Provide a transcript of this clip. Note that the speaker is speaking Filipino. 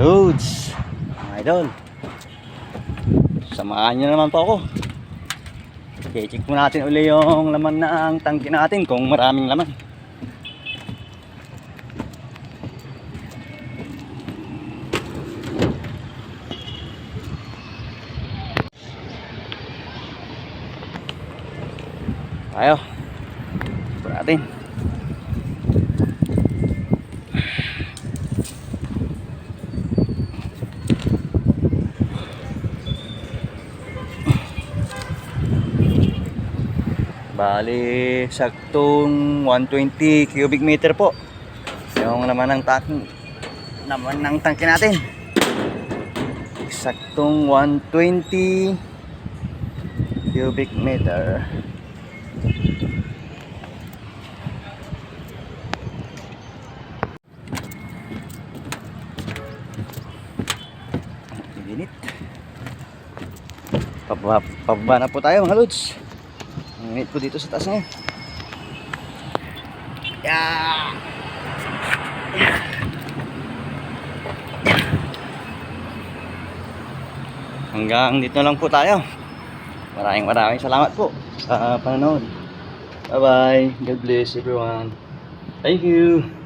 Loads, mga idol, samahan nyo naman po ako. I-check po natin uli yung laman ng tangke natin kung maraming laman. Tayo po natin. Bali, saktong 120 cubic meter po yung laman ng tangke natin. Saktong 120 cubic meter. Init. Pababa na po tayo mga lods. Ang init po dito sa taas ngayon. Yeah. Hanggang dito lang po tayo. Maraming salamat po sa panonood. Bye bye. God bless everyone. Thank you.